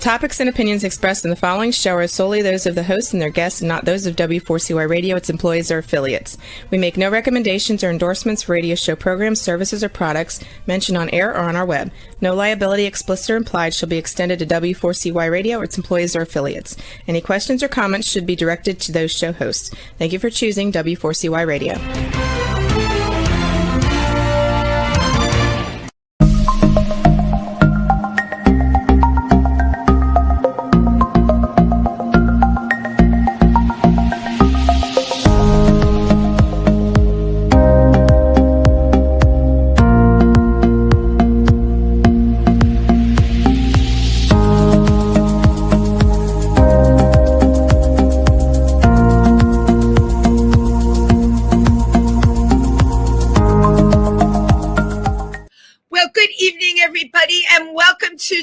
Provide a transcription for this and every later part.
topics and opinions expressed in the following show are solely those of the hosts and their guests and not those of W4CY Radio, its employees, or affiliates. We make no recommendations or endorsements for radio show programs, services, or products mentioned on air or on our web. No liability, explicit or implied, shall be extended to W4CY Radio or its employees or affiliates. Any questions or comments should be directed to those show hosts. Thank you for choosing W4CY Radio.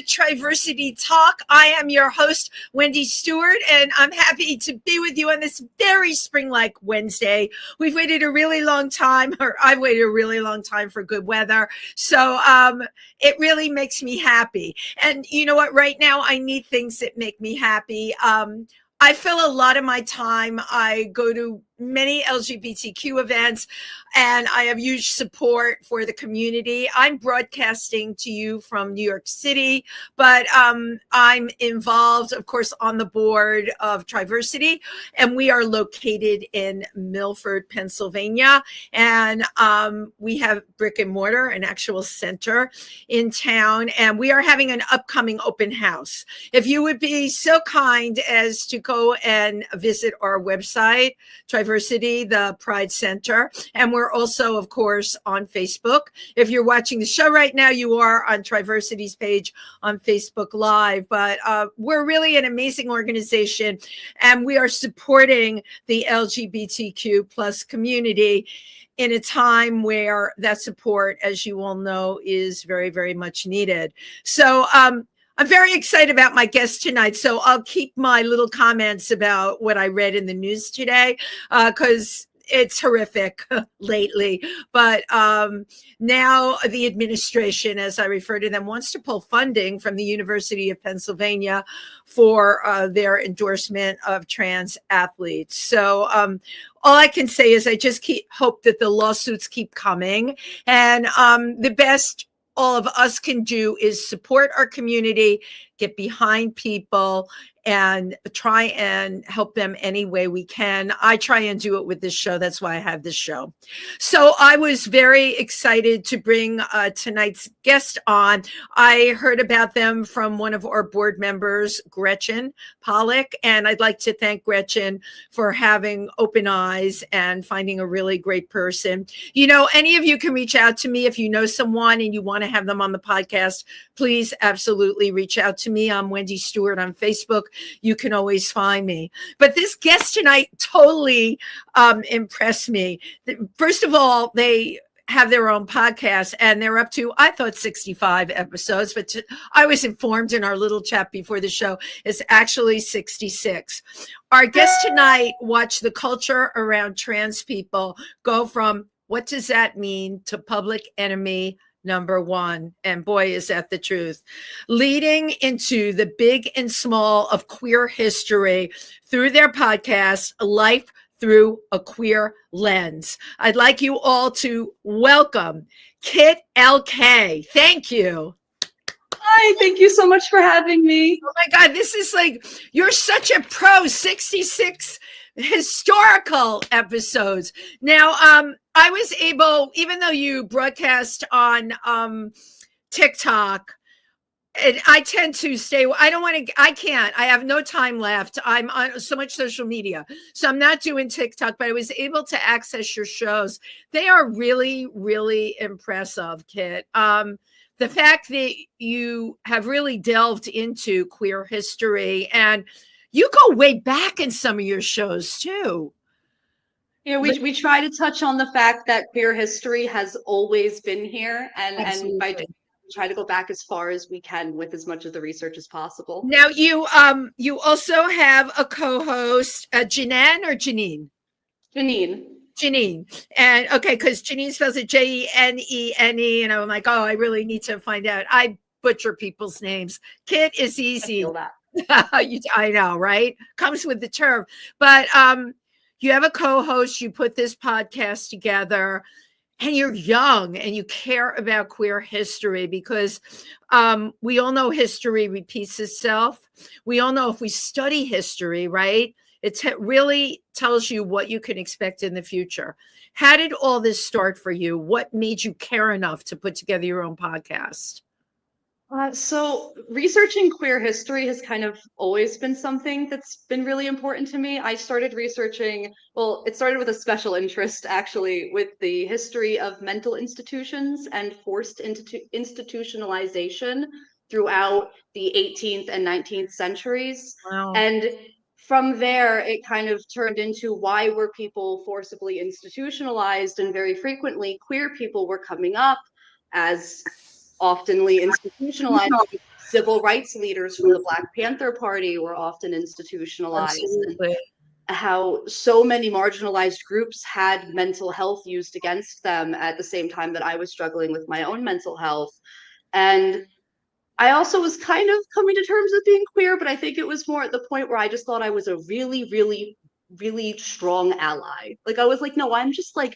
Triversity Talk. I am your host, Wendy Stewart, and I'm happy to be with you on this very spring-like Wednesday. We've waited a really long time, or I've waited a really long time for good weather. So it really makes me happy. And you know what? Right now, I need things that make me happy. I fill a lot of my time. I go to many LGBTQ events, and I have huge support for the community. I'm broadcasting to you from New York City, but I'm involved, of course, on the board of Triversity, and we are located in Milford, Pennsylvania, and we have brick and mortar, an actual center in town, and we are having an upcoming open house. If you would be so kind as to go and visit our website, Triversity, the Pride Center. And we're also, of course, on Facebook. If you're watching the show right now, you are on Triversity's page on Facebook Live. But we're really an amazing organization, and we are supporting the LGBTQ plus community in a time where that support, as you all know, is very, very much needed. So I'm very excited about my guest tonight, so I'll keep my little comments about what I read in the news today, because it's horrific lately. But now the administration, as I refer to them, wants to pull funding from the University of Pennsylvania for their endorsement of trans athletes. So all I can say is I just hope that the lawsuits keep coming, and the best all of us can do is support our community, get behind people, and try and help them any way we can. I try and do it with this show. That's why I have this show. So I was very excited to bring tonight's guest on. I heard about them from one of our board members, Gretchen Pollock, and I'd like to thank Gretchen for having open eyes and finding a really great person. You know, any of you can reach out to me if you know someone and you want to have them on the podcast. Please absolutely reach out to me. I'm Wendy Stewart on Facebook. You can always find me. But this guest tonight totally impressed me. First of all, they have their own podcast, and they're up to, I thought, 65 episodes, but I was informed in our little chat before the show, it's actually 66. Our guest tonight watched the culture around trans people go from what does that mean to public enemy number one. And boy, is that the truth. Leading into the big and small of queer history through their podcast, Life Through a Queer Lens. I'd like you all to welcome Kit LK. Thank you. Hi, thank you so much for having me. Oh my God, this is like, you're such a pro. 66 historical episodes. Now, I was able, even though you broadcast on TikTok, and I tend to stay, I can't, I have no time left. I'm on so much social media. So I'm not doing TikTok, but I was able to access your shows. They are really, really impressive, Kit. The fact that you have really delved into queer history, and you go way back in some of your shows too. Yeah, we try to touch on the fact that queer history has always been here, and by try to go back as far as we can with as much of the research as possible. Now you also have a co-host, Janine or Janine? Janine. And okay, because Janine spells it Jenene, and I'm like, oh, I really need to find out. I butcher people's names. Kit is easy. I know, right? Comes with the term. But you have a co-host, you put this podcast together, and you're young and you care about queer history because we all know history repeats itself. We all know if we study history, right, it really tells you what you can expect in the future. How did all this start for you? What made you care enough to put together your own podcast? So researching queer history has kind of always been something that's been really important to me. I started researching, well, it started with a special interest actually with the history of mental institutions and forced institutionalization throughout the 18th and 19th centuries. Wow. And from there, it kind of turned into why were people forcibly institutionalized, and very frequently queer people were coming up as oftenly institutionalized. Civil rights leaders from the Black Panther Party were often institutionalized. Absolutely. And how so many marginalized groups had mental health used against them at the same time that I was struggling with my own mental health. And I also was kind of coming to terms with being queer, but I think it was more at the point where I just thought I was a really, really, really strong ally. Like I was like, no, I'm just like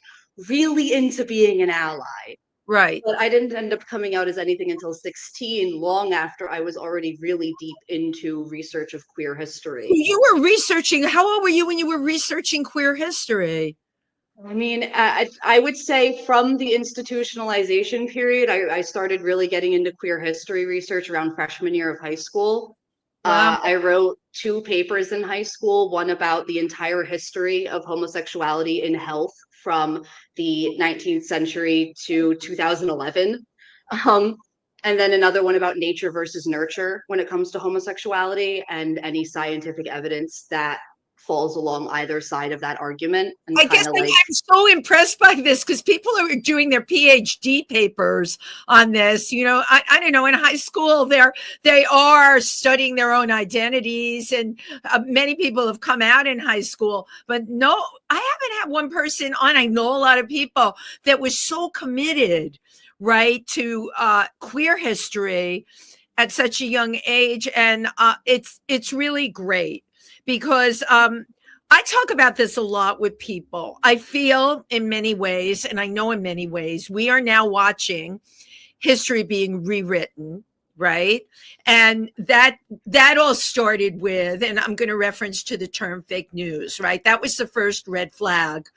really into being an ally. Right. But I didn't end up coming out as anything until 16, long after I was already really deep into research of queer history. You were researching, how old were you when you were researching queer history? I mean, I would say from the institutionalization period, I started really getting into queer history research around freshman year of high school. Wow. I wrote 2 papers in high school, one about the entire history of homosexuality in health from the 19th century to 2011. And then another one about nature versus nurture when it comes to homosexuality and any scientific evidence that falls along either side of that argument. And I guess I'm so impressed by this because people are doing their PhD papers on this. You know, I don't know, in high school, they are studying their own identities, and many people have come out in high school. But no, I haven't had one person on. I know a lot of people that was so committed, right, to queer history at such a young age, and it's really great because I talk about this a lot with people. I feel in many ways, and I know in many ways, we are now watching history being rewritten, right? And that all started with, and I'm going to reference to the term fake news, right? That was the first red flag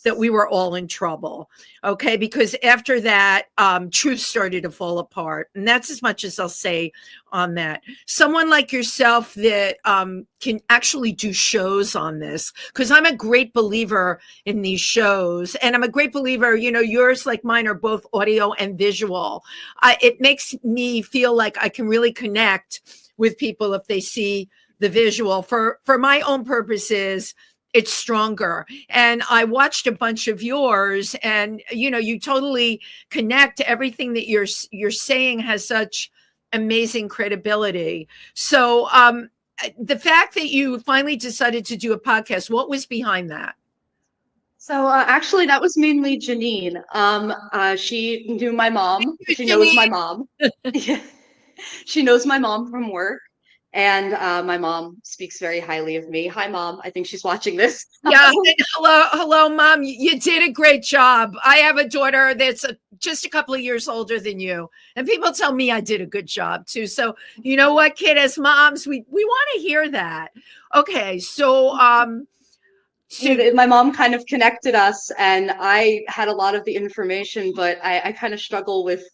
that we were all in trouble, okay? Because after that, truth started to fall apart. And that's as much as I'll say on that. Someone like yourself that can actually do shows on this, because I'm a great believer in these shows. And I'm a great believer, you know, yours like mine are both audio and visual. It makes me feel like I can really connect with people if they see the visual. For my own purposes, it's stronger. And I watched a bunch of yours, and you know, you totally connect. Everything that you're saying has such amazing credibility. So the fact that you finally decided to do a podcast, what was behind that? So actually, that was mainly Janine. She knew my mom. She knows my mom. She knows my mom from work. And my mom speaks very highly of me. Hi, Mom. I think she's watching this. Yeah. Hello, Mom. You did a great job. I have a daughter that's just a couple of years older than you. And people tell me I did a good job, too. So, you know what, kid, as moms, we want to hear that. Okay. So, my mom kind of connected us, and I had a lot of the information, but I kind of struggle with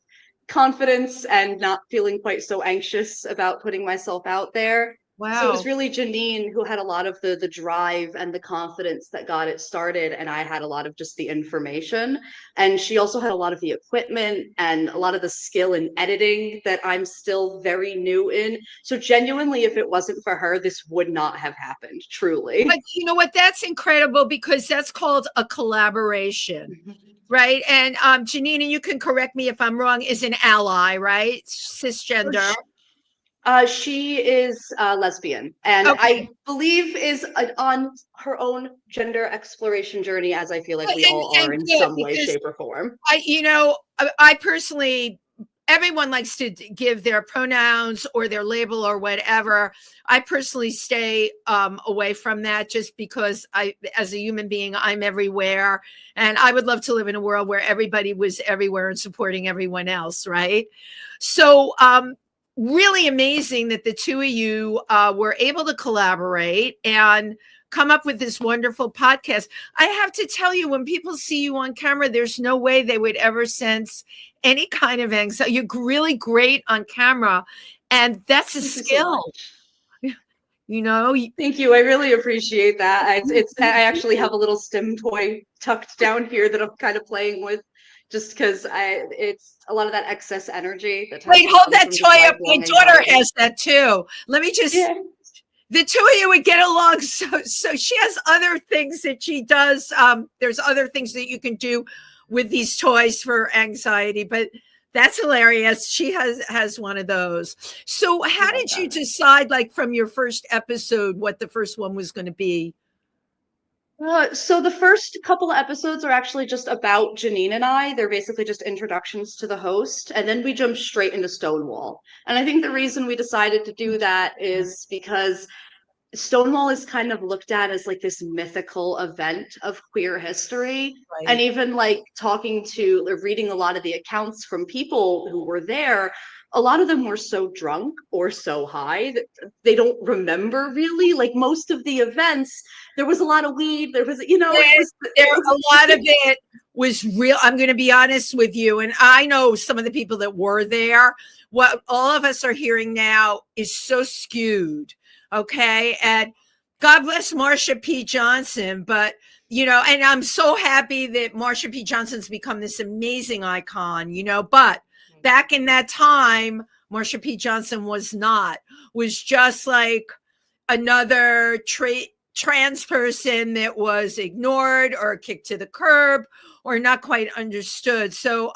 confidence and not feeling quite so anxious about putting myself out there. Wow. So it was really Janine who had a lot of the drive and the confidence that got it started, and I had a lot of just the information. And she also had a lot of the equipment and a lot of the skill in editing that I'm still very new in. So genuinely, if it wasn't for her, this would not have happened, truly. But you know what? That's incredible because that's called a collaboration. Right. And Janine, and you can correct me if I'm wrong, is an ally, right? Cisgender. She is lesbian, and I believe is on her own gender exploration journey, as I feel like we all are in some way, shape, or form. I personally everyone likes to give their pronouns or their label or whatever. I personally stay away from that just because as a human being, I'm everywhere. And I would love to live in a world where everybody was everywhere and supporting everyone else, right? So really amazing that the two of you were able to collaborate and come up with this wonderful podcast. I have to tell you, when people see you on camera, there's no way they would ever sense any kind of anxiety. You're really great on camera, and that's a skill. Thank you. I really appreciate that. I actually have a little stim toy tucked down here that I'm kind of playing with, just because it's a lot of that excess energy. Wait, hold that toy up. My daughter has that too. Let me just. Yeah. The two of you would get along. So she has other things that she does. There's other things that you can do with these toys for anxiety, but that's hilarious. She has one of those. So how did you decide, like, from your first episode, what the first one was going to be? So the first couple of episodes are actually just about Janine and I. They're basically just introductions to the host, and then we jump straight into Stonewall. And I think the reason we decided to do that is because Stonewall is kind of looked at as like this mythical event of queer history. Right. And even like reading a lot of the accounts from people who were there, a lot of them were so drunk or so high that they don't remember really. Like most of the events, there was a lot of weed. There was, a lot of it was real. I'm going to be honest with you. And I know some of the people that were there. What all of us are hearing now is so skewed. Okay. And God bless Marsha P. Johnson. But, and I'm so happy that Marsha P. Johnson's become this amazing icon, but back in that time, Marsha P. Johnson was just like another trans person that was ignored or kicked to the curb or not quite understood. So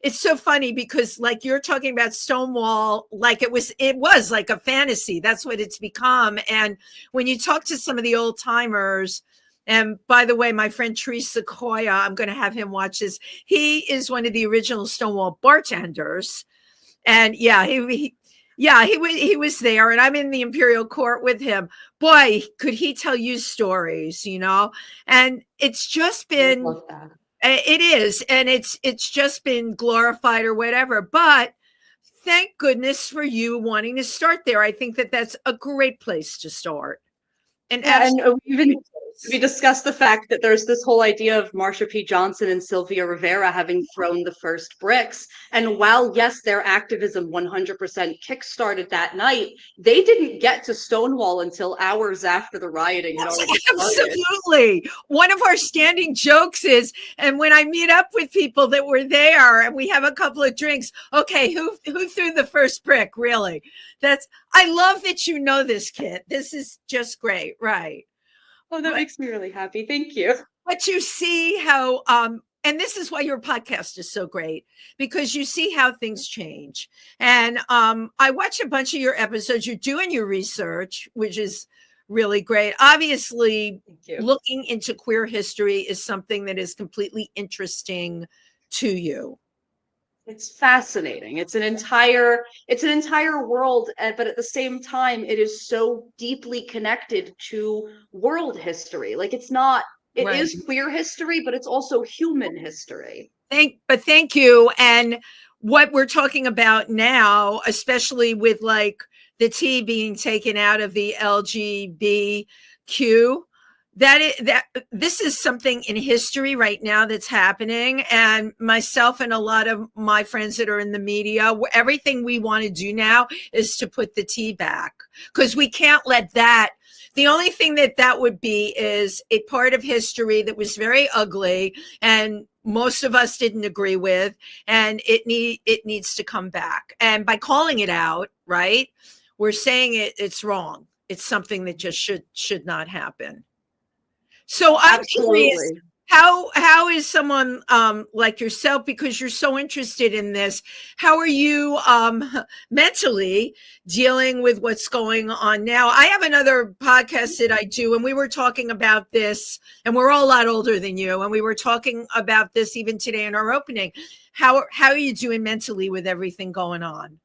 it's so funny because, like, you're talking about Stonewall, like it was like a fantasy. That's what it's become. And when you talk to some of the old timers, and by the way, my friend Therese Sequoia, I'm going to have him watch this. He is one of the original Stonewall bartenders. And yeah, he was there, and I'm in the Imperial Court with him. Boy, could he tell you stories, and it's just been, it is. And it's just been glorified or whatever, but thank goodness for you wanting to start there. I think that's a great place to start. And we discussed the fact that there's this whole idea of Marsha P. Johnson and Sylvia Rivera having thrown the first bricks. And while, yes, their activism 100% kickstarted that night, they didn't get to Stonewall until hours after the rioting had already started. Absolutely. One of our standing jokes is, and when I meet up with people that were there and we have a couple of drinks, okay, who threw the first brick, really? I love that you know this, Kit. This is just great, right? Oh, that makes me really happy. Thank you. But you see how, and this is why your podcast is so great, because you see how things change. And I watch a bunch of your episodes. You're doing your research, which is really great. Obviously, looking into queer history is something that is completely interesting to you. It's fascinating. It's an entire world, but at the same time, it is so deeply connected to world history. Like it is queer history, but it's also human history. Thank you. And what we're talking about now, especially with like the T being taken out of the LGBTQ, that this is something in history right now that's happening. And myself and a lot of my friends that are in the media, everything we want to do now is to put the T back, because we can't let that. The only thing that would be is a part of history that was very ugly and most of us didn't agree with, and it needs to come back. And by calling it out, right, we're saying it's wrong. It's something that just should not happen. So I'm curious, How is someone like yourself, because you're so interested in this, how are you mentally dealing with what's going on now? I have another podcast that I do, and we were talking about this, and we're all a lot older than you, and we were talking about this even today in our opening. How are you doing mentally with everything going on?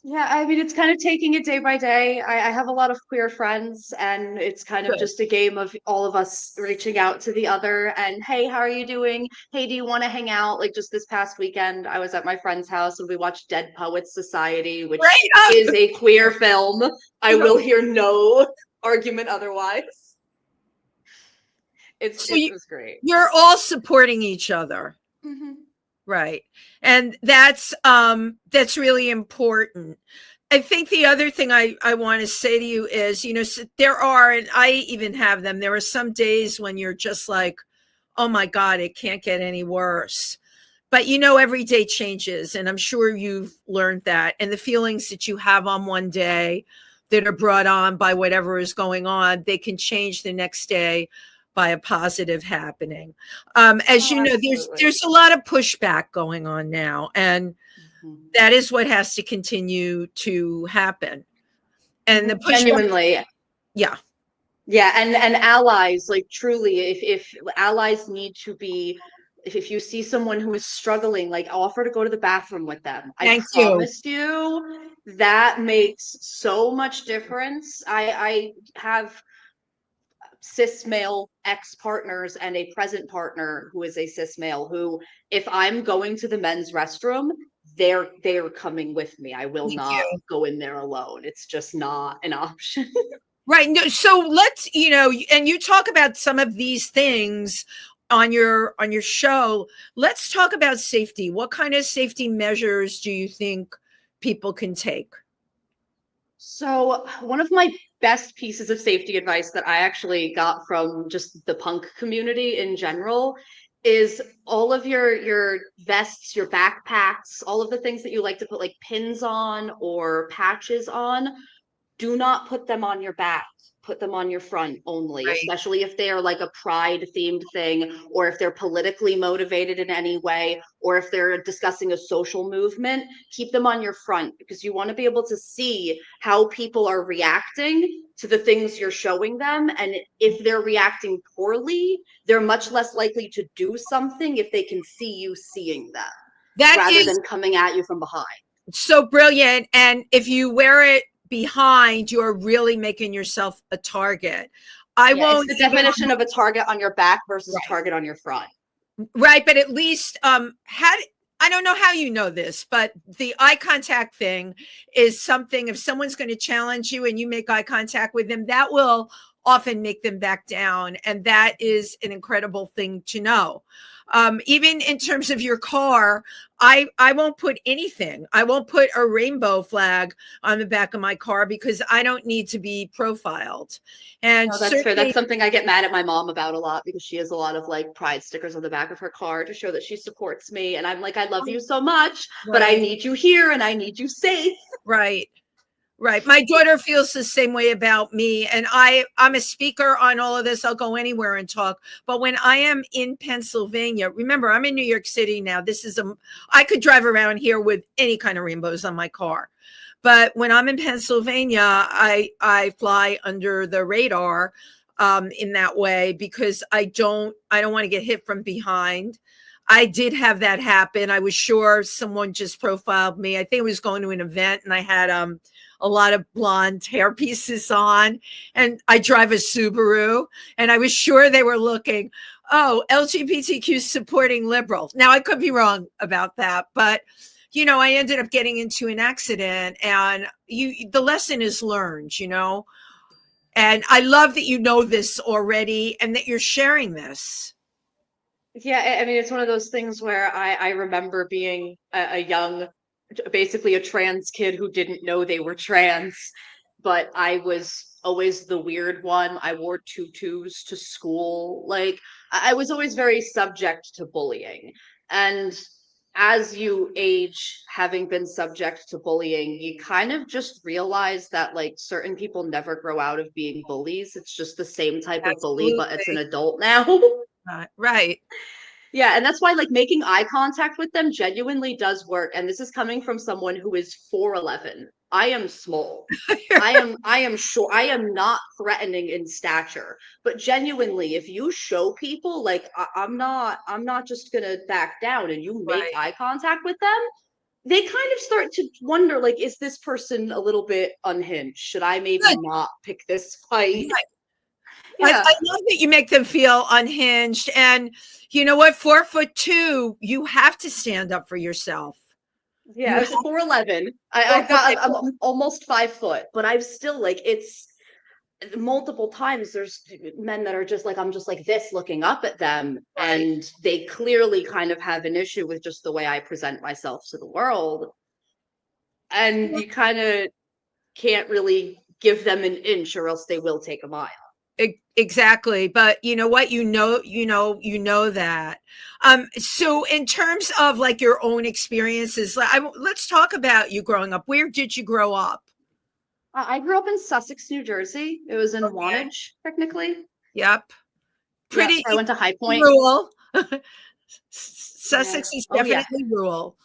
Yeah, I mean, it's kind of taking it day by day. I have a lot of queer friends, and it's kind of Good. just a game of all of us reaching out to the other and, hey, how are you doing? Hey, do you want to hang out? Like just this past weekend, I was at my friend's house and we watched Dead Poets Society, which Right. is a queer film. I will hear no argument otherwise. So It was great. you're all supporting each other. Mm-hmm. Right. And that's really important. I think the other thing I want to say to you is, there are, and I even have them, there are some days when you're just like, oh my God, it can't get any worse. But every day changes. And I'm sure you've learned that. And the feelings that you have on one day that are brought on by whatever is going on, they can change the next day by a positive happening. As you know, there's a lot of pushback going on now, and that is what has to continue to happen. And the pushback, genuinely, yeah, and allies, like truly, if allies need to be, if you see someone who is struggling, like offer to go to the bathroom with them. I promise you that makes so much difference. I have cis male ex partners and a present partner who is a cis male who, if I'm going to the men's restroom, they're coming with me. I will not go in there alone. It's just not an option. Right. No, so let's, and you talk about some of these things on your show. Let's talk about safety. What kind of safety measures do you think people can take? So one of my best pieces of safety advice that I actually got from just the punk community in general is all of your vests, your backpacks, all of the things that you like to put like pins on or patches on, do not put them on your back. Put them on your front only, Right. especially if they are like a pride themed thing, or if they're politically motivated in any way, or if they're discussing a social movement. Keep them on your front because you want to be able to see how people are reacting to the things you're showing them. And if they're reacting poorly, they're much less likely to do something if they can see you seeing them rather than coming at you from behind. So brilliant. And if you wear it behind, you're really making yourself a target. It's the definition of a target on your back versus a target on your front. Right. But at least I don't know how you know this, but the eye contact thing is something, if someone's going to challenge you and you make eye contact with them, that will often make them back down. And that is an incredible thing to know. Even in terms of your car, I won't put anything. I won't put a rainbow flag on the back of my car because I don't need to be profiled. And that's fair. That's something I get mad at my mom about a lot because she has a lot of like pride stickers on the back of her car to show that she supports me. And I'm like, I love you so much, but I need you here and I need you safe. Right. Right. My daughter feels the same way about me. And I'm a speaker on all of this. I'll go anywhere and talk. But when I am in Pennsylvania, remember, I'm in New York City now. I could drive around here with any kind of rainbows on my car. But when I'm in Pennsylvania, I fly under the radar in that way because I don't want to get hit from behind. I did have that happen. I was sure someone just profiled me. I think I was going to an event and I had a lot of blonde hair pieces on, and I drive a Subaru, and I was sure they were looking, oh, LGBTQ supporting liberal. Now I could be wrong about that, but I ended up getting into an accident, and the lesson is learned, and I love that you know this already and that you're sharing this. Yeah, I mean, it's one of those things where I remember being a young, basically a trans kid who didn't know they were trans, but I was always the weird one. I wore tutus to school. Like, I was always very subject to bullying. And as you age, having been subject to bullying, you kind of just realize that like certain people never grow out of being bullies. It's just the same type of bully, but it's an adult now. Right. Yeah, and that's why like making eye contact with them genuinely does work. And this is coming from someone who is 4'11". I am small. I am short. I am not threatening in stature. But genuinely, if you show people like I'm not just gonna back down and you make Right. eye contact with them, they kind of start to wonder, like, is this person a little bit unhinged? Should I maybe Good. not pick this fight? Right. Yeah. I love that you make them feel unhinged. And you know what? 4'2", you have to stand up for yourself. Yeah, You I have was 4'11". to. I've got I'm almost 5 foot, but I'm still like it's multiple times there's men that are just like I'm just like this looking up at them, Right. and they clearly kind of have an issue with just the way I present myself to the world. And you kind of can't really give them an inch or else they will take a mile. Exactly. But you know what? You know that. So in terms of like your own experiences, let's talk about you growing up. Where did you grow up? I grew up in Sussex, New Jersey. It was in Okay. Wantage, technically. Yep. Yep. Pretty I went to High Point. rural. Yeah. Sussex is Oh yeah. definitely rural.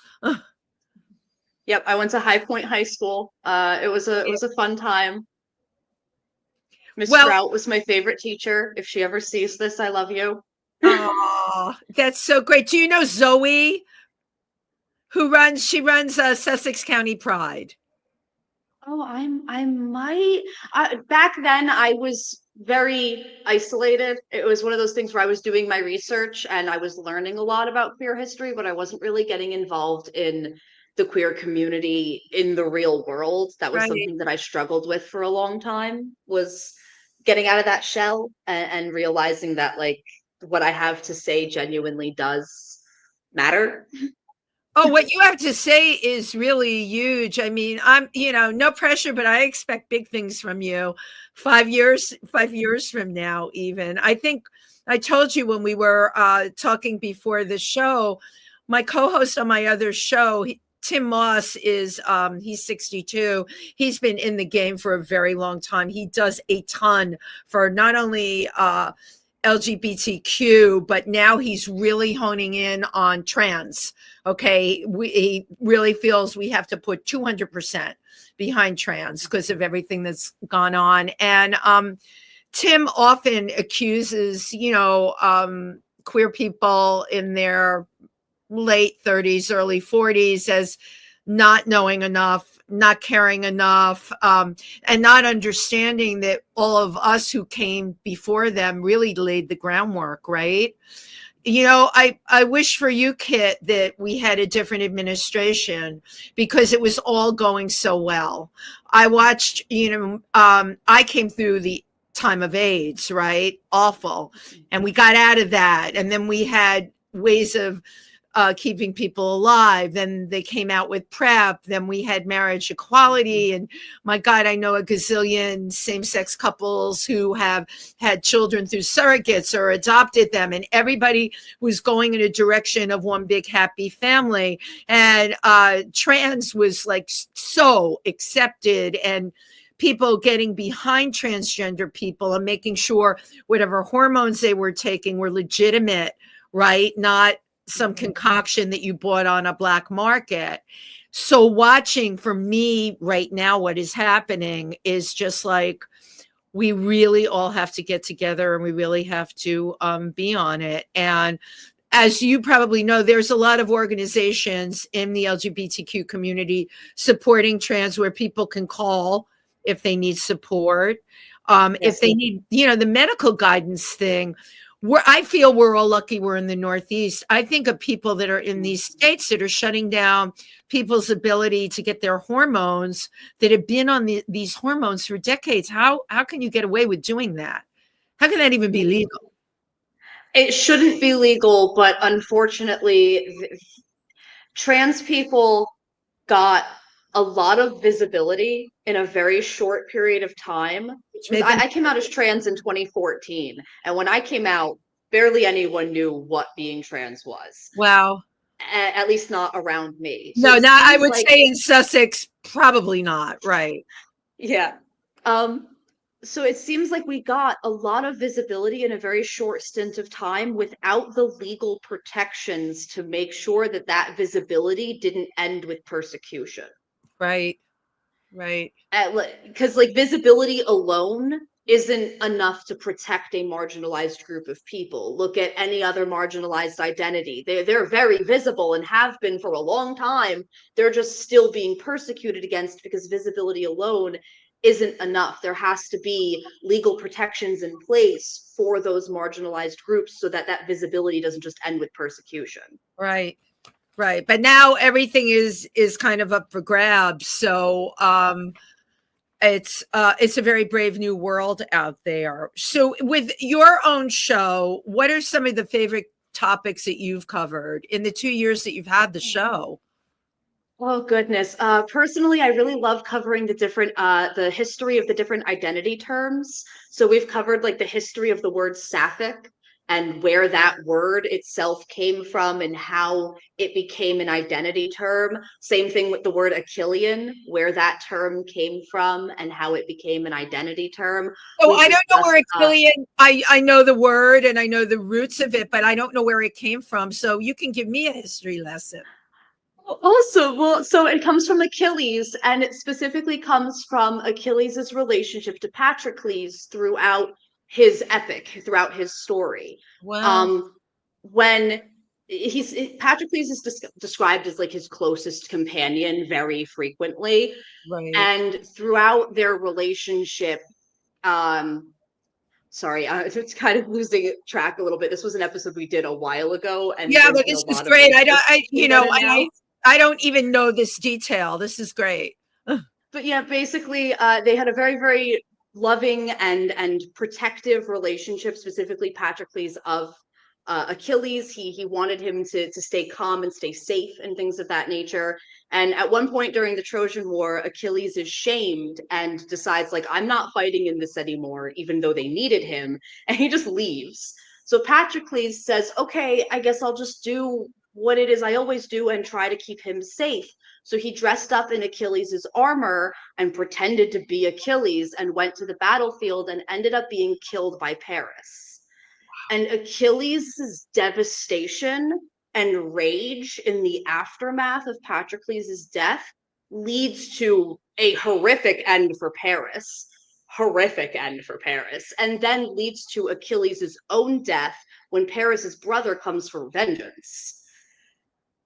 Yep. I went to High Point High School. It was a fun time. Miss Well, Strout was my favorite teacher. If she ever sees this, I love you. oh, that's so great. Do you know Zoe, she runs Sussex County Pride? Oh, I might. Back then, I was very isolated. It was one of those things where I was doing my research and I was learning a lot about queer history, but I wasn't really getting involved in the queer community in the real world. That was Right. something that I struggled with for a long time, was getting out of that shell and realizing that like what I have to say genuinely does matter. Oh, what you have to say is really huge. I mean, no pressure, but I expect big things from you. 5 years from now, even. I think I told you when we were talking before the show, my co-host on my other show, Tim Moss he's 62. He's been in the game for a very long time. He does a ton for not only LGBTQ, but now he's really honing in on trans. Okay. He really feels we have to put 200% behind trans because of everything that's gone on. And Tim often accuses, queer people in their late 30s, early 40s as not knowing enough, not caring enough, and not understanding that all of us who came before them really laid the groundwork, right? I wish for you, Kit, that we had a different administration because it was all going so well. I watched, I came through the time of AIDS, right? Awful. And we got out of that. And then we had ways of keeping people alive. Then they came out with PrEP. Then we had marriage equality. And my God, I know a gazillion same-sex couples who have had children through surrogates or adopted them. And everybody was going in a direction of one big happy family. And trans was like so accepted, and people getting behind transgender people and making sure whatever hormones they were taking were legitimate, right? Not some concoction that you bought on a black market. So watching for me right now, what is happening is just like, we really all have to get together and we really have to be on it. And as you probably know, there's a lot of organizations in the LGBTQ community supporting trans where people can call if they need support. If they need, the medical guidance thing, I feel we're all lucky we're in the Northeast. I think of people that are in these states that are shutting down people's ability to get their hormones, that have been on these hormones for decades. How can you get away with doing that? How can that even be legal? It shouldn't be legal, but unfortunately, trans people got a lot of visibility in a very short period of time. Because I came out as trans in 2014, and when I came out, barely anyone knew what being trans was. Wow. At least not around me. So No, not, I would say in Sussex, probably not. Right. Yeah. So it seems like we got a lot of visibility in a very short stint of time without the legal protections to make sure that that visibility didn't end with persecution. Right. Right. Because like visibility alone isn't enough to protect a marginalized group of people. Look at any other marginalized identity. They're very visible and have been for a long time. They're just still being persecuted against because visibility alone isn't enough. There has to be legal protections in place for those marginalized groups so that that visibility doesn't just end with persecution. Right. Right. But now everything is kind of up for grabs. So it's a very brave new world out there. So with your own show, what are some of the favorite topics that you've covered in the 2 years that you've had the show? Oh goodness. Personally, I really love covering the history of the different identity terms. So we've covered like the history of the word sapphic and where that word itself came from and how it became an identity term. Same thing with the word Achillean, where that term came from and how it became an identity term. So We've I don't know discussed where Achillean, I know the word and I know the roots of it, but I don't know where it came from. So you can give me a history lesson. Also, well, so it comes from Achilles, and it specifically comes from Achilles' relationship to Patroclus throughout his epic, throughout his story. Wow. When Patroclus is described as like his closest companion very frequently, Right. and throughout their relationship, um, sorry, it's kind of losing track a little bit. This was an episode we did a while ago, and Yeah, there's but been a this is lot of great. like twists to get in now. I don't even know this detail. This is great. But yeah, basically, they had a very, very loving and protective relationship, specifically Patroclus of Achilles. He wanted him to stay calm and stay safe and things of that nature. And at one point during the Trojan War, Achilles is shamed and decides like, I'm not fighting in this anymore, even though they needed him, and he just leaves. So Patroclus says, okay, I guess I'll just do what it is I always do and try to keep him safe. So he dressed up in Achilles' armor and pretended to be Achilles and went to the battlefield and ended up being killed by Paris. And Achilles' devastation and rage in the aftermath of Patroclus' death leads to a horrific end for Paris. Horrific end for Paris. And then leads to Achilles' own death when Paris's brother comes for vengeance.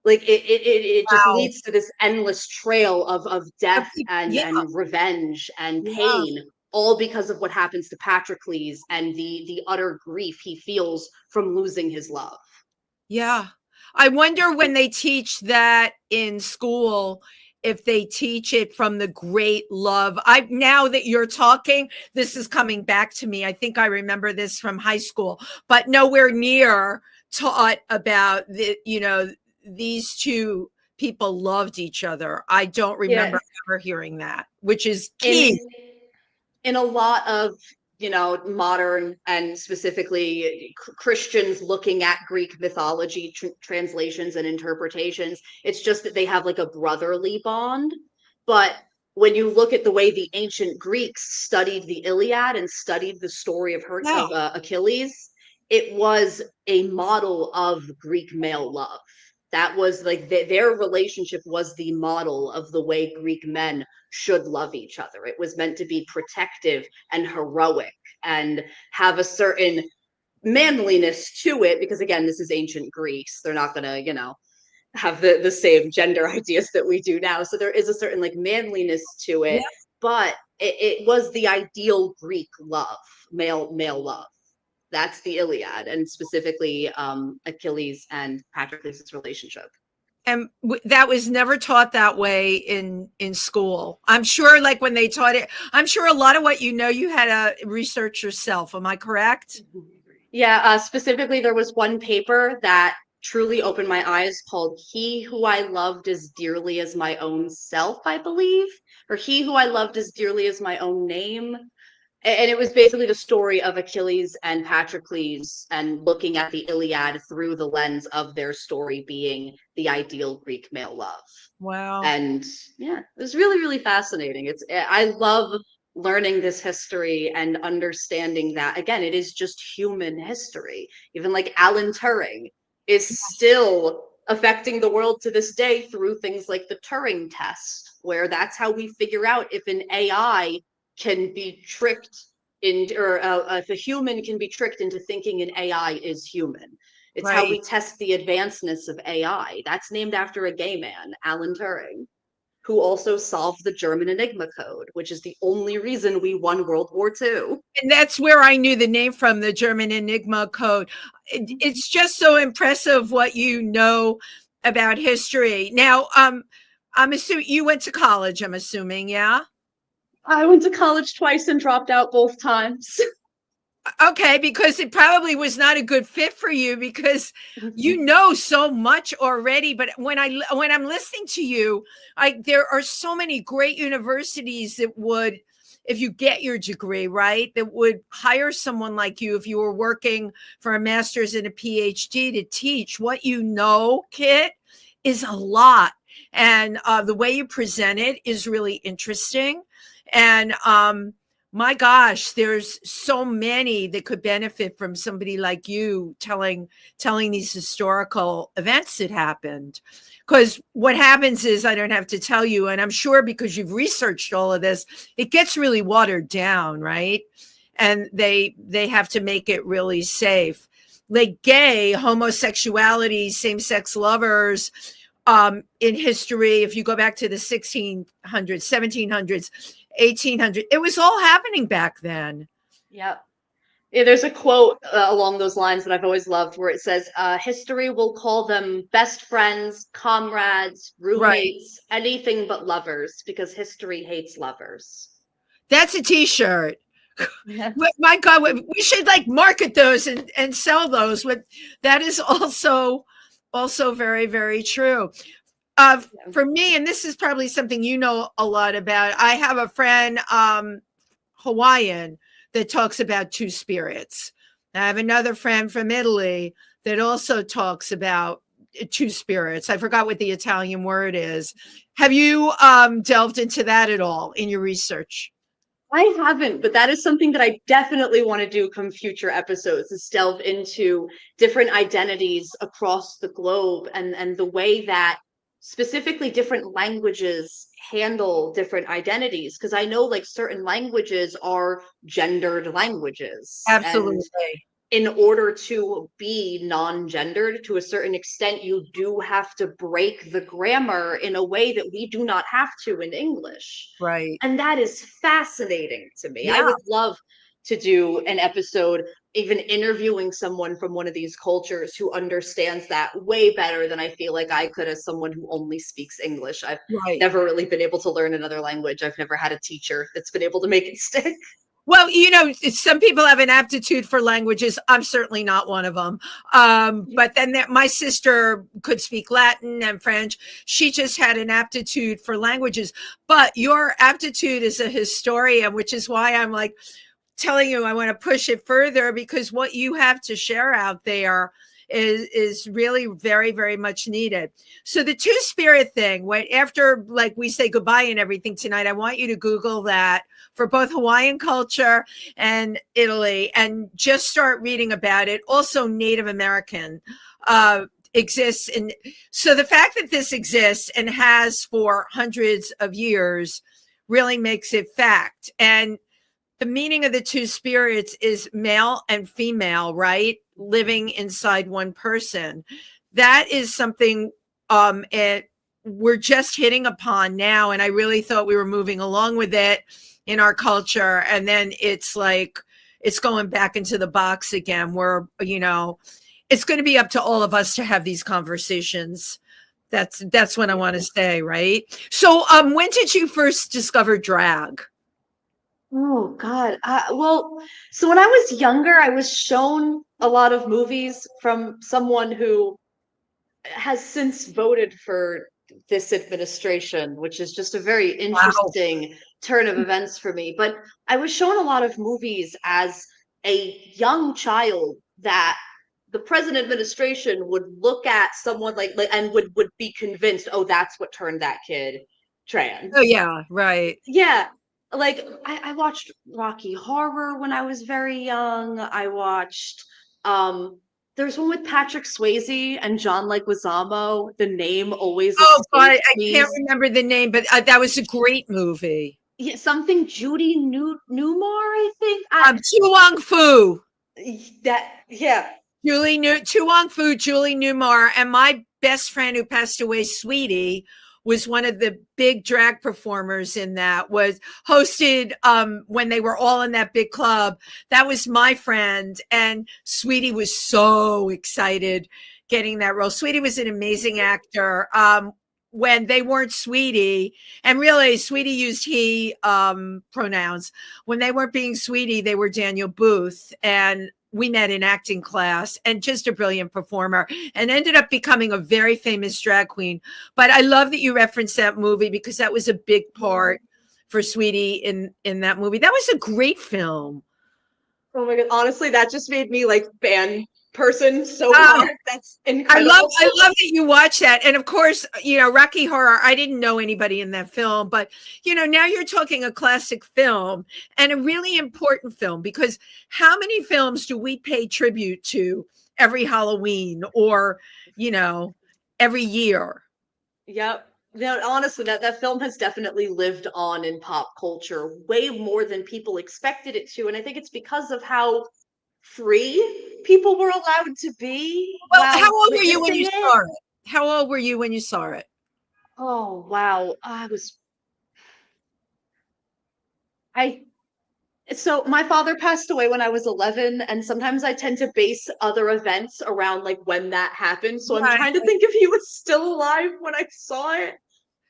Like it just Wow. leads to this endless trail of death Yeah. and revenge and Yeah. pain, all because of what happens to Patroclus and the utter grief he feels from losing his love. Yeah. I wonder when they teach that in school, if they teach it from the great love. I now that you're talking, this is coming back to me. I think I remember this from high school, but nowhere near taught about these two people loved each other. I don't Yeah. remember ever hearing that, which is key. In a lot of modern and specifically Christians looking at Greek mythology translations and interpretations, it's just that they have like a brotherly bond. But when you look at the way the ancient Greeks studied the Iliad and studied the story of Yeah. Achilles, it was a model of Greek male love. That was like their relationship was the model of the way Greek men should love each other. It was meant to be protective and heroic and have a certain manliness to it, because again, this is ancient Greece. They're not gonna, have the same gender ideas that we do now. So there is a certain like manliness to Yeah. it, but it was the ideal Greek love, male love. That's the Iliad, and specifically Achilles and Patroclus' relationship. And that was never taught that way in school. I'm sure like when they taught it, I'm sure a lot of what you had to research yourself. Am I correct? Yeah, specifically, there was one paper that truly opened my eyes called He Who I Loved as Dearly as My Own Self, I believe, or He Who I Loved as Dearly as My Own Name. And it was basically the story of Achilles and Patroclus and looking at the Iliad through the lens of their story being the ideal Greek male love. Wow. And yeah, it was really, really fascinating. I love learning this history and understanding that, again, it is just human history. Even like Alan Turing is still affecting the world to this day through things like the Turing test, where that's how we figure out if an AI can be tricked in, or if a human can be tricked into thinking an AI is human. It's how we Right. test the advancedness of AI. That's named after a gay man, Alan Turing, who also solved the German Enigma code, which is the only reason we won World War II. And that's where I knew the name from, the German Enigma code. It's just so impressive what you know about history. Now, I'm assuming you went to college, I'm assuming, yeah? I went to college twice and dropped out both times. Okay, because it probably was not a good fit for you because you know so much already. But when I'm listening to you, there are so many great universities that would, if you get your degree, right, that would hire someone like you if you were working for a master's and a PhD to teach. What you know, Kit, is a lot. And the way you present it is really interesting. And my gosh, there's so many that could benefit from somebody like you telling these historical events that happened. Because what happens is, I don't have to tell you, and I'm sure because you've researched all of this, it gets really watered down, right? And they have to make it really safe. Like gay, homosexuality, same-sex lovers, in history, if you go back to the 1600s, 1700s, 1800, it was all happening back then. Yep. Yeah, there's a quote along those lines that I've always loved where it says, history will call them best friends, comrades, Right. roommates, anything but lovers, because history hates lovers. That's a t-shirt. Yes. My God, we should like market those and sell those. But that is also very, very true. For me, and this is probably something you know a lot about, I have a friend, Hawaiian, that talks about two spirits. I have another friend from Italy that also talks about two spirits. I forgot what the Italian word is. Have you delved into that at all in your research? I haven't, but that is something that I definitely want to do come future episodes, is delve into different identities across the globe and the way that specifically different languages handle different identities. Because I know like certain languages are gendered languages, and Absolutely. in order to be non-gendered to a certain extent, you do have to break the grammar in a way that we do not have to in English. Right. And that is fascinating to me. I Yeah. would love to do an episode, even interviewing someone from one of these cultures who understands that way better than I feel like I could as someone who only speaks English. I've Right. never really been able to learn another language. I've never had a teacher that's been able to make it stick. Well, you know, some people have an aptitude for languages. I'm certainly not one of them. But then my sister could speak Latin and French. She just had an aptitude for languages. But your aptitude as a historian, which is why I'm like telling you I want to push it further, because what you have to share out there is really very, very much needed. So the two spirit thing, when after like we say goodbye and everything tonight, I want you to Google that for both Hawaiian culture and Italy, and just start reading about it. Also Native American exists. And so the fact that this exists and has for hundreds of years really makes it fact. And the meaning of the two spirits is male and female, right? Living inside one person. That is something we're just hitting upon now. And I really thought we were moving along with it in our culture. And then it's like, it's going back into the box again, where, you know, it's going to be up to all of us to have these conversations. That's what I want to say, right? So when did you first discover drag? Oh God. Well, so when I was younger, I was shown a lot of movies from someone who has since voted for this administration, which is just a very Wow. interesting turn of events for me. But I was shown a lot of movies as a young child that the present administration would look at someone like and would be convinced, oh, that's what turned that kid trans. Oh yeah, right. Yeah. like I watched Rocky Horror when I was very young. I watched there's one with Patrick Swayze and John Leguizamo. The name always Oh God, escapes I me. can't remember the name, but that was a great movie. Yeah, something Judy Newmar, I think. Tu Wong Fu. That yeah. Tu Wong Fu, Julie Newmar, and my best friend who passed away, Sweetie, was one of the big drag performers in that, was hosted when they were all in that big club. That was my friend, and Sweetie was so excited getting that role. Sweetie was an amazing actor. When they weren't Sweetie, and really Sweetie used he pronouns. When they weren't being Sweetie, they were Daniel Booth, and we met in acting class, and just a brilliant performer, and ended up becoming a very famous drag queen. But I love that you referenced that movie, because that was a big part for Sweetie in that movie. That was a great film. Oh my God. Honestly, that just made me like fan person so hard. That's incredible. I love that you watch that. And of course, Rocky Horror, I didn't know anybody in that film, but now you're talking a classic film and a really important film, because how many films do we pay tribute to every Halloween or, every year? Yep. No, honestly, that film has definitely lived on in pop culture way more than people expected it to. And I think it's because of how free people were allowed to be Well, while how old were you when witnessing you it. saw it? How old were you when you saw it? Oh, wow. I so my father passed away when I was 11, and sometimes I tend to base other events around like when that happened. So I'm Right. trying to think if he was still alive when I saw it.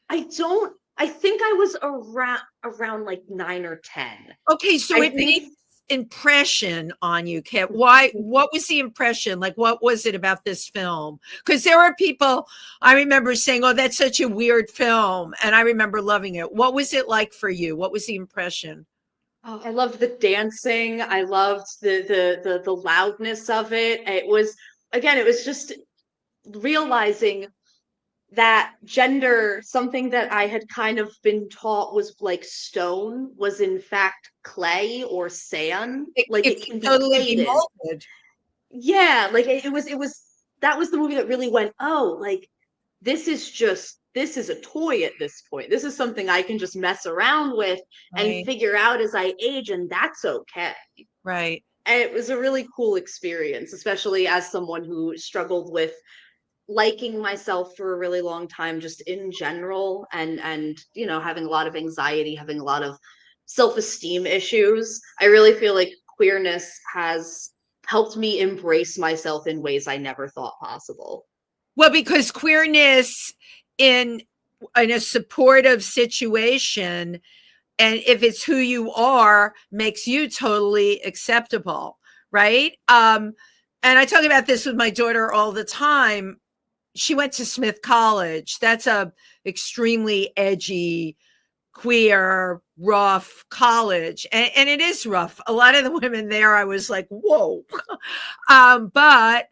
I think I was around like 9 or 10. Okay, so I it made think impression on you, Kit. What was the impression? Like, what was it about this film? Because there are people I remember saying, "Oh, that's such a weird film," and I remember loving it. What was it like for you? What was the impression? oh, I loved the dancing. I loved the loudness of it. It was just realizing that gender, something that I had kind of been taught was like stone, was in fact clay or sand. Like It it can can be totally be plated. molded. Yeah, like it was that was the movie that really went, oh, like this is a toy at this point. This is something I can just mess around with and Right. figure out as I age, and that's okay. Right. And it was a really cool experience, especially as someone who struggled with liking myself for a really long time, just in general, and having a lot of anxiety, having a lot of self-esteem issues. I really feel like queerness has helped me embrace myself in ways I never thought possible. Well, because queerness in a supportive situation, and if it's who you are, makes you totally acceptable, right? And I talk about this with my daughter all the time. She went to Smith College. That's a extremely edgy, queer, rough college, and it is rough. A lot of the women there, I was like, whoa. But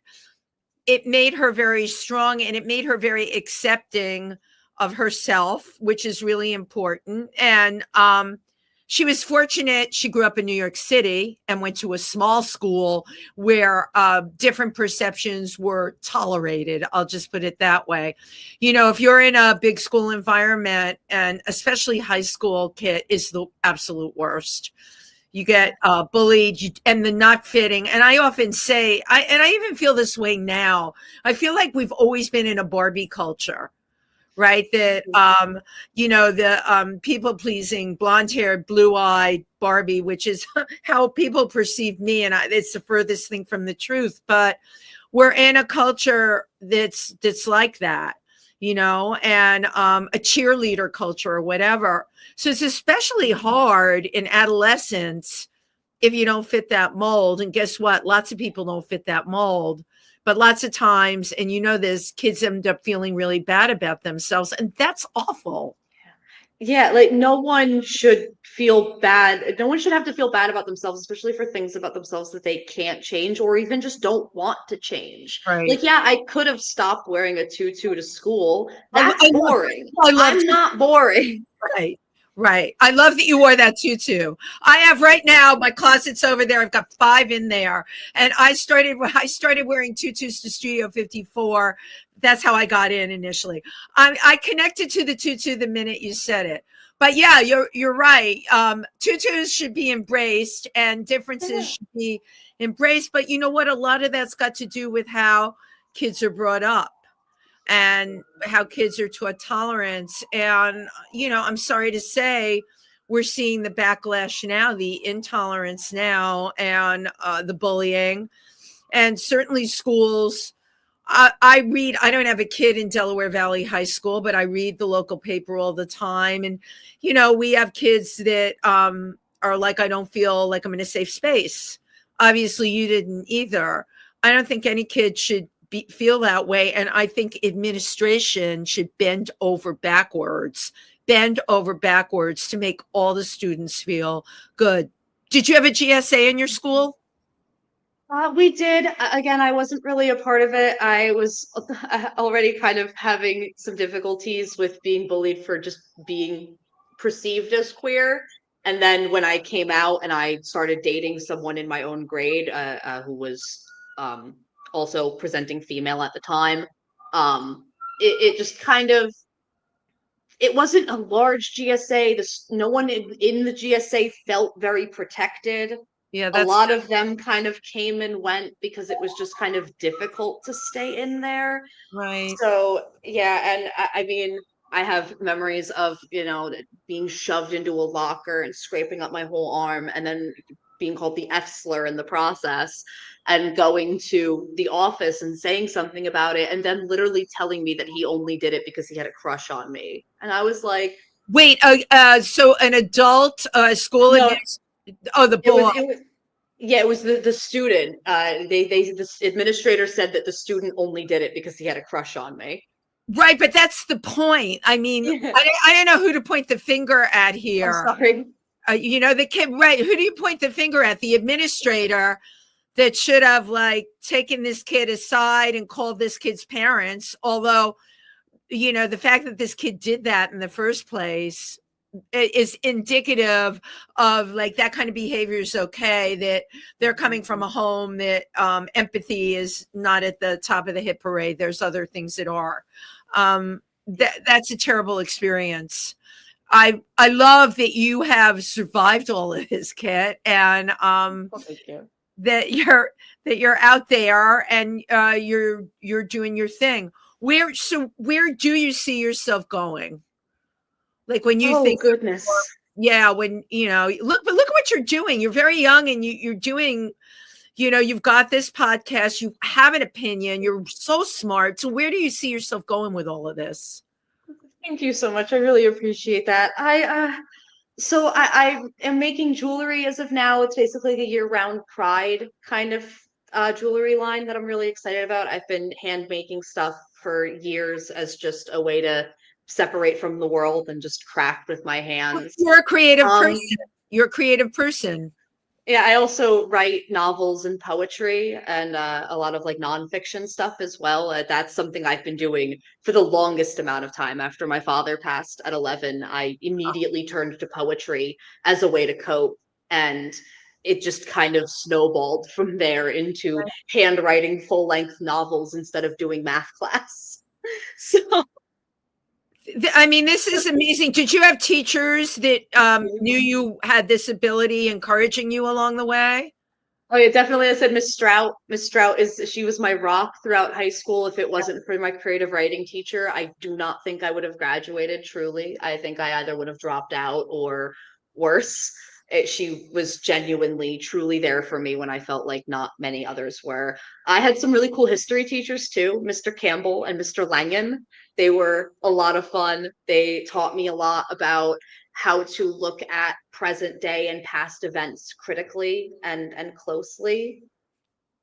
it made her very strong, and it made her very accepting of herself, which is really important. And she was fortunate. She grew up in New York City and went to a small school where different perceptions were tolerated. I'll just put it that way. If you're in a big school environment, and especially high school, Kit, is the absolute worst. You get bullied, and the not fitting. And I often say, I even feel this way now. I feel like we've always been in a Barbie culture, right? That, the people pleasing, blonde haired, blue eyed Barbie, which is how people perceive me. And it's the furthest thing from the truth. But we're in a culture that's like that, and a cheerleader culture or whatever. So it's especially hard in adolescence if you don't fit that mold. And guess what? Lots of people don't fit that mold. But lots of times, and this, kids end up feeling really bad about themselves. And that's awful. Yeah, like no one should feel bad. No one should have to feel bad about themselves, especially for things about themselves that they can't change or even just don't want to change. Right. Like, yeah, I could have stopped wearing a tutu to school. I That's boring. love I'm not boring. Right. Right. I love that you wore that tutu. I have right now, my closet's over there. I've got 5 in there. And I started wearing tutus to Studio 54. That's how I got in initially. I connected to the tutu the minute you said it. But yeah, you're right. Tutus should be embraced and differences should be embraced. But you know what? A lot of that's got to do with how kids are brought up and how kids are taught tolerance. And, I'm sorry to say, we're seeing the backlash now, the intolerance now, and the bullying. And certainly schools. I read, I don't have a kid in Delaware Valley High School, but I read the local paper all the time. And, we have kids that are like, I don't feel like I'm in a safe space. Obviously, you didn't either. I don't think any kid should feel that way. And I think administration should bend over backwards to make all the students feel good. Did you have a GSA in your school? We did. Again, I wasn't really a part of it. I was already kind of having some difficulties with being bullied for just being perceived as queer. And then when I came out and I started dating someone in my own grade who was also presenting female at the time, it just kind of, it wasn't a large GSA. No one in the GSA felt very protected. Yeah, a lot of them kind of came and went because it was just kind of difficult to stay in there. Right. So, yeah, and I mean, I have memories of, being shoved into a locker and scraping up my whole arm and then being called the F slur in the process and going to the office and saying something about it and then literally telling me that he only did it because he had a crush on me. And I was like, wait, so an adult school no, the boy. It was the student. The administrator said that the student only did it because he had a crush on me. Right, but that's the point. I mean, I don't know who to point the finger at here. I'm sorry. The kid, right? Who do you point the finger at? The administrator that should have taken this kid aside and called this kid's parents. Although, the fact that this kid did that in the first place is indicative of that kind of behavior is okay, that they're coming from a home that empathy is not at the top of the hit parade. There's other things that are. That's a terrible experience. I love that you have survived all of this, Kit, and thank you. that you're out there and you're doing your thing. Where do you see yourself going? When you think, goodness. Yeah, when look at what you're doing. You're very young and you're doing, you've got this podcast, you have an opinion, you're so smart. So where do you see yourself going with all of this? Thank you so much. I really appreciate that. I am making jewelry as of now. It's basically a year-round pride kind of jewelry line that I'm really excited about. I've been hand making stuff for years as just a way to separate from the world and just craft with my hands. You're a creative person. You're a creative person. Yeah, I also write novels and poetry and a lot of nonfiction stuff as well. That's something I've been doing for the longest amount of time. After my father passed at 11, I immediately turned to poetry as a way to cope. And it just kind of snowballed from there into handwriting full-length novels instead of doing math class. So... I mean, this is amazing. Did you have teachers that knew you had this ability, encouraging you along the way? Oh, yeah, definitely. I said Miss Strout. Miss Strout she was my rock throughout high school. If it wasn't for my creative writing teacher, I do not think I would have graduated, truly. I think I either would have dropped out or worse. She was genuinely, truly there for me when I felt like not many others were. I had some really cool history teachers too, Mr. Campbell and Mr. Langen. They were a lot of fun. They taught me a lot about how to look at present day and past events critically and closely.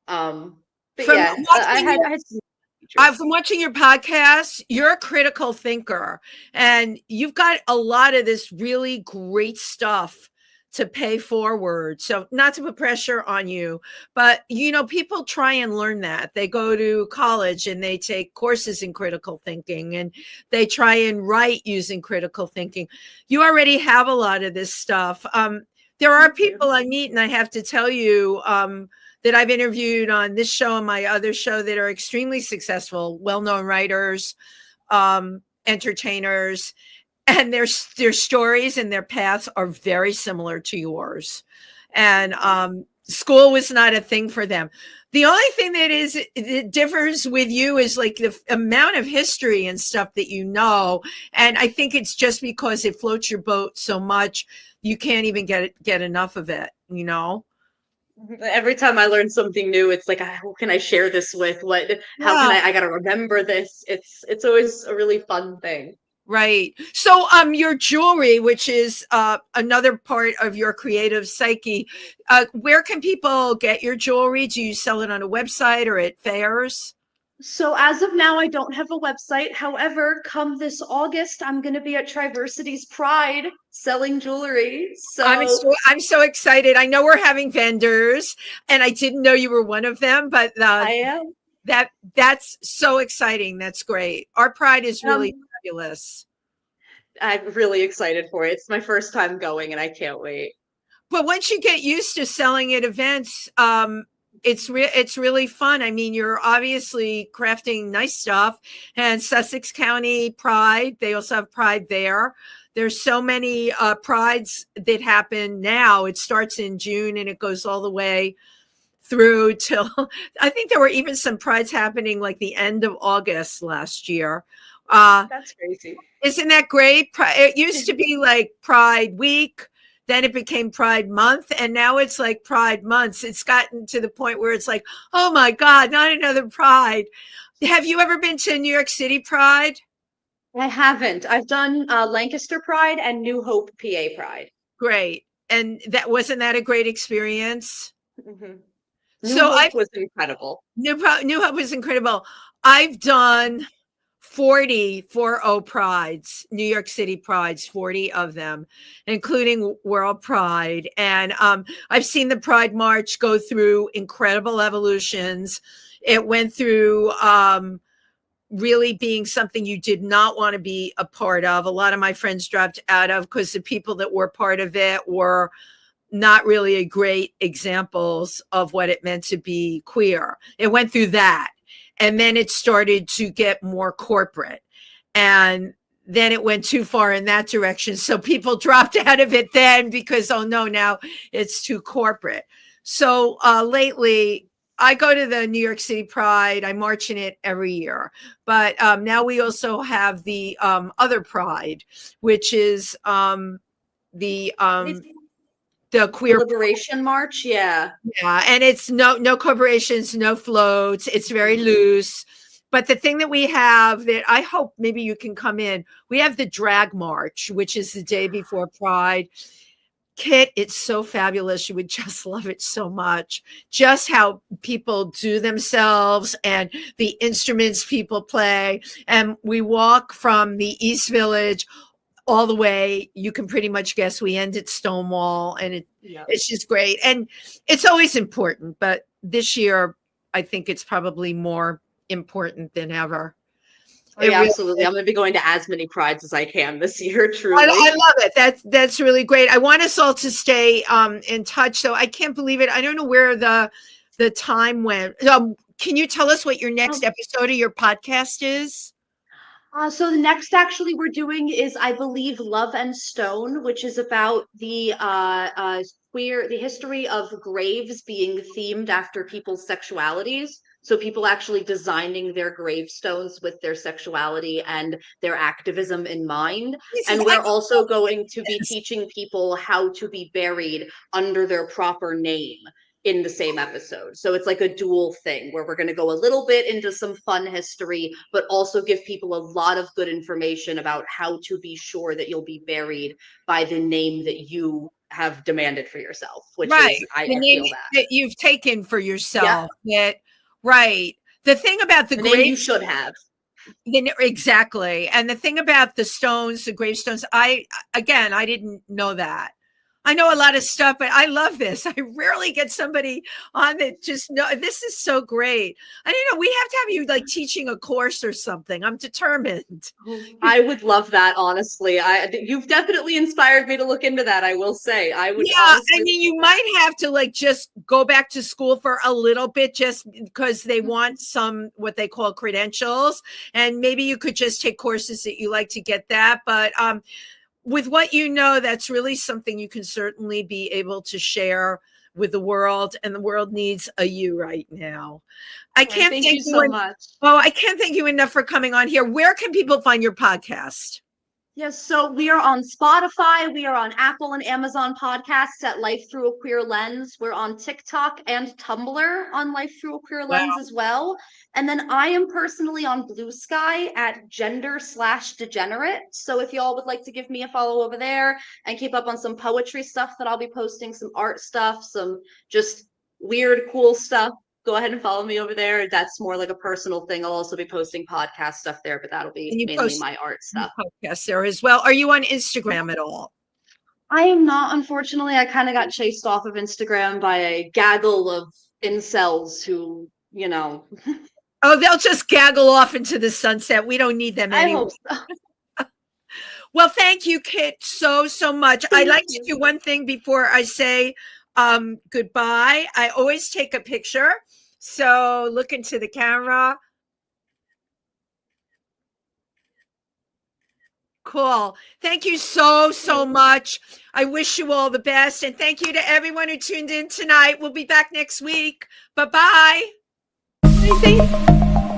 But yeah, I had some from watching your podcast, you're a critical thinker and you've got a lot of this really great stuff to pay forward. So not to put pressure on you, but people try and learn that. They go to college and they take courses in critical thinking and they try and write using critical thinking. You already have a lot of this stuff. There are people I meet, and I have to tell you, that I've interviewed on this show and my other show that are extremely successful, well-known writers, entertainers, and their stories and their paths are very similar to yours. And school was not a thing for them. The only thing that differs with you is like the amount of history and stuff that you know. And I think it's just because it floats your boat so much, you can't even get enough of it, Every time I learn something new, it's like, who can I share this with? How can I gotta remember this. It's always a really fun thing. Right. So your jewelry, which is another part of your creative psyche, where can people get your jewelry? Do you sell it on a website or at fairs? So as of now, I don't have a website. However, come this August, I'm going to be at Triversity's Pride selling jewelry. So I'm so excited. I know we're having vendors, and I didn't know you were one of them, but I am. That's so exciting. That's great. Our Pride is really fabulous. I'm really excited for it. It's my first time going, and I can't wait. But once you get used to selling at events, it's really fun. I mean, you're obviously crafting nice stuff. And Sussex County Pride, they also have Pride there. There's so many prides that happen now. It starts in June and it goes all the way through till, I think there were even some prides happening like the end of August last year. That's crazy. Isn't that great? It used to be like Pride Week. Then it became Pride Month, and now it's like Pride Months. It's gotten to the point where it's like, oh my God, not another Pride. Have you ever been to New York City Pride? I haven't. I've done Lancaster Pride and New Hope, PA Pride. Great. And wasn't that a great experience? Mm-hmm. New Hope was incredible. New Hope was incredible. I've done 40 prides, New York City prides, 40 of them, including World Pride. And I've seen the Pride March go through incredible evolutions. It went through really being something you did not want to be a part of. A lot of my friends dropped out of because the people that were part of it were not really great examples of what it meant to be queer. It went through that. And then it started to get more corporate. And then it went too far in that direction. So people dropped out of it then because, oh no, now it's too corporate. So lately, I go to the New York City Pride. I march in it every year. But now we also have the other Pride, which is the queer Liberation March. Yeah. And it's no corporations, no floats. It's very loose. But the thing that we have that I hope maybe you can come in, we have the drag march, which is the day before Pride. Kit, it's so fabulous. You would just love it so much. Just how people do themselves and the instruments people play. And we walk from the East Village all the way. You can pretty much guess we end at Stonewall, and it's just great. And it's always important, but this year I think it's probably more important than ever. Absolutely. I'm going to be going to as many prides as I can this year. Truly, I love it. That's really great. I want us all to stay in touch. So I can't believe it. I don't know where the time went. Can you tell us what your next episode of your podcast is? So the next actually we're doing is, I believe, Love and Stone, which is about the history of graves being themed after people's sexualities. So people actually designing their gravestones with their sexuality and their activism in mind. And we're also going to be teaching people how to be buried under their proper name in the same episode. So it's like a dual thing where we're going to go a little bit into some fun history, but also give people a lot of good information about how to be sure that you'll be buried by the name that you have demanded for yourself, which is, I feel that you've taken for yourself. Yeah. Right. The thing about the name you should have. Exactly. And the thing about the stones, the gravestones, I didn't know that. I know a lot of stuff, but I love this. I rarely get somebody on that just know this is so great. I don't know. We have to have you like teaching a course or something. I'm determined. I would love that, honestly. You've definitely inspired me to look into that, I will say. I would Yeah, honestly I mean, you might have to like just go back to school for a little bit just because they want some what they call credentials. And maybe you could just take courses that you like to get that. But with what you know, that's really something you can certainly be able to share with the world, and the world needs a you right now. I can't thank thank you so much. Oh, I can't thank you enough for coming on here. Where can people find your podcast? Yes, so we are on Spotify, we are on Apple and Amazon podcasts at Life Through a Queer Lens. We're on TikTok and Tumblr on Life Through a Queer Wow. Lens as well. And then I am personally on Blue Sky at gender/degenerate. So if y'all would like to give me a follow over there and keep up on some poetry stuff that I'll be posting, some art stuff, some just weird, cool stuff, go ahead and follow me over there. That's more like a personal thing. I'll also be posting podcast stuff there, but that'll be mainly my art stuff. Podcast there as well. Are you on Instagram at all? I am not, unfortunately. I kind of got chased off of Instagram by a gaggle of incels who, you know. Oh, they'll just gaggle off into the sunset. We don't need them anymore. I hope so. Well, thank you, Kit, so much. I'd like to do one thing before I say goodbye. I always take a picture. So look into the camera. Cool. Thank you so much. I wish you all the best. And thank you to everyone who tuned in tonight. We'll be back next week. Bye-bye. Thanks.